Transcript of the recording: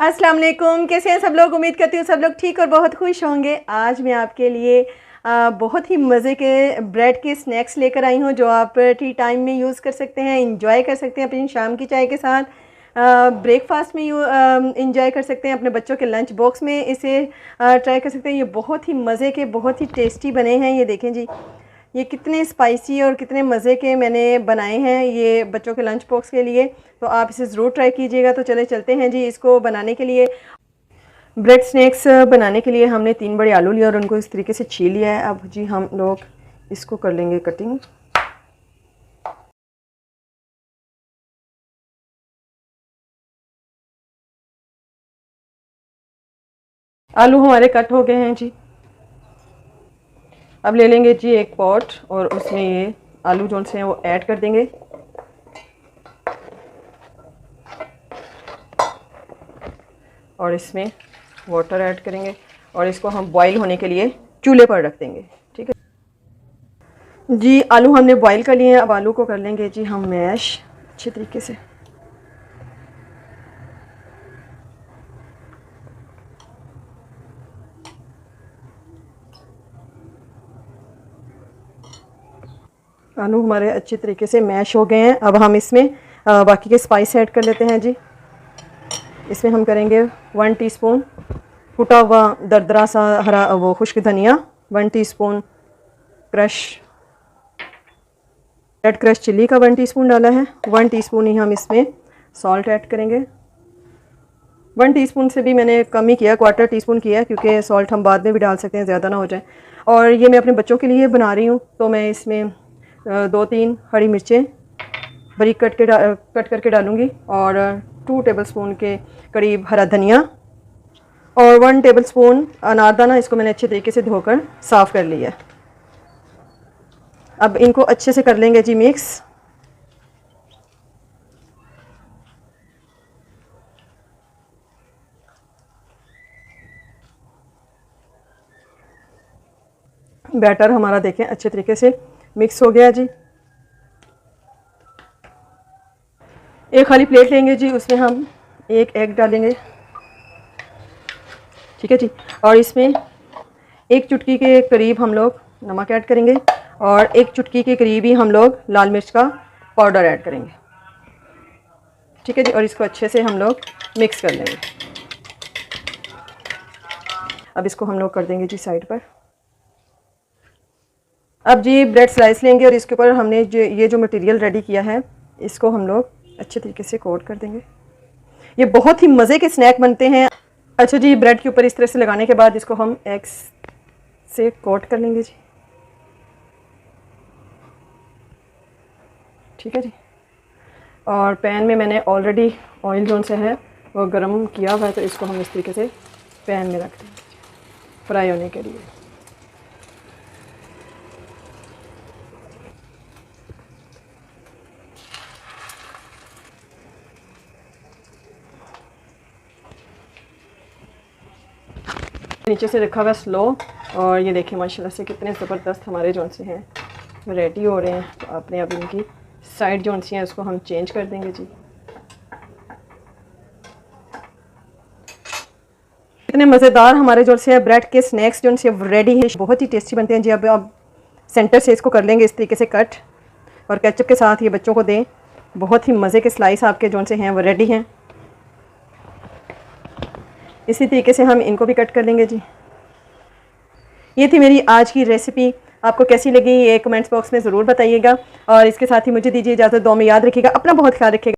अस्सलाम वालेकुम। कैसे हैं सब लोग? उम्मीद करती हूँ सब लोग ठीक और बहुत खुश होंगे। आज मैं आपके लिए बहुत ही मज़े के ब्रेड के स्नैक्स लेकर आई हूँ जो आप टी टाइम में यूज़ कर सकते हैं, इंजॉय कर सकते हैं अपनी शाम की चाय के साथ, ब्रेकफास्ट में इंजॉय कर सकते हैं, अपने बच्चों के लंच बॉक्स में इसे ट्राई कर सकते हैं। ये बहुत ही मज़े के, बहुत ही टेस्टी बने हैं। ये देखें जी, ये कितने स्पाइसी और कितने मज़े के मैंने बनाए हैं ये बच्चों के लंच बॉक्स के लिए। तो आप इसे ज़रूर ट्राई कीजिएगा। तो चले चलते हैं जी इसको बनाने के लिए। ब्रेड स्नैक्स बनाने के लिए हमने 3 बड़े आलू लिए और उनको इस तरीके से छील लिया है। अब जी हम लोग इसको कर लेंगे कटिंग। आलू हमारे कट हो गए हैं जी। अब ले लेंगे जी एक पॉट और उसमें ये आलू जो से हैं वो ऐड कर देंगे। और इसमें वाटर ऐड करेंगे और इसको हम बॉईल होने के लिए चूल्हे पर रख देंगे। ठीक है जी, आलू हमने बॉईल कर लिए हैं। अब आलू को कर लेंगे जी हम मैश अच्छे तरीके से। आलू हमारे अच्छे तरीके से मैश हो गए हैं। अब हम इसमें बाकी के स्पाइस ऐड कर लेते हैं जी। इसमें हम करेंगे 1 टीस्पून कुटा हुआ दरदरा सा हरा वो खुश्क धनिया, 1 teaspoon crush red crush chilli का 1 टीस्पून डाला है। 1 टीस्पून ही हम इसमें सॉल्ट ऐड करेंगे। 1 टीस्पून से भी मैंने कम ही किया, 1/4 टीस्पून किया, क्योंकि सॉल्ट हम बाद में भी डाल सकते हैं, ज़्यादा ना हो जाए। और ये मैं अपने बच्चों के लिए बना रही हूँ तो मैं इसमें 2-3 हरी मिर्चें बारीक कट करके डालूँगी और 2 टेबलस्पून के करीब हरा धनिया और 1 टेबलस्पून अनारदाना। इसको मैंने अच्छे तरीके से धोकर साफ़ कर लिया। अब इनको अच्छे से कर लेंगे जी मिक्स। बैटर हमारा देखें अच्छे तरीके से मिक्स हो गया जी। एक खाली प्लेट लेंगे जी, उसमें हम 1 एग डालेंगे। ठीक है जी। और इसमें 1 चुटकी के करीब हम लोग नमक ऐड करेंगे और 1 चुटकी के करीब ही हम लोग लाल मिर्च का पाउडर ऐड करेंगे। ठीक है जी। और इसको अच्छे से हम लोग मिक्स कर लेंगे। अब इसको हम लोग कर देंगे जी साइड पर। अब जी ब्रेड स्लाइस लेंगे और इसके ऊपर हमने ये जो मटेरियल रेडी किया है इसको हम लोग अच्छे तरीके से कोट कर देंगे। ये बहुत ही मज़े के स्नैक बनते हैं। अच्छा जी, ब्रेड के ऊपर इस तरह से लगाने के बाद इसको हम एग्स से कोट कर लेंगे जी। ठीक है जी। और पैन में मैंने ऑलरेडी ऑयल जो से है वो गर्म किया हुआ है, तो इसको हम इस तरीके से पैन में रख देंगे फ्राई होने के लिए। नीचे से रखा हुआ स्लो। और ये देखिए माशाल्लाह से कितने ज़बरदस्त हमारे जौन से हैं रेडी हो रहे हैं। तो आपने अब इनकी साइड जौन सी हैं उसको हम चेंज कर देंगे जी। इतने मज़ेदार हमारे जो से ब्रेड के स्नैक्स जो से रेडी है, बहुत ही टेस्टी बनते हैं जी। अब सेंटर से इसको कर लेंगे इस तरीके से कट और केचप के साथ ये बच्चों को दें। बहुत ही मज़े के स्लाइस आपके जो से हैं वो रेडी हैं। इसी तरीके से हम इनको भी कट कर लेंगे जी। ये थी मेरी आज की रेसिपी। आपको कैसी लगी ये कमेंट्स बॉक्स में ज़रूर बताइएगा और इसके साथ ही मुझे दीजिए इजाज़त। दुआ में याद रखिएगा, अपना बहुत ख्याल रखिएगा।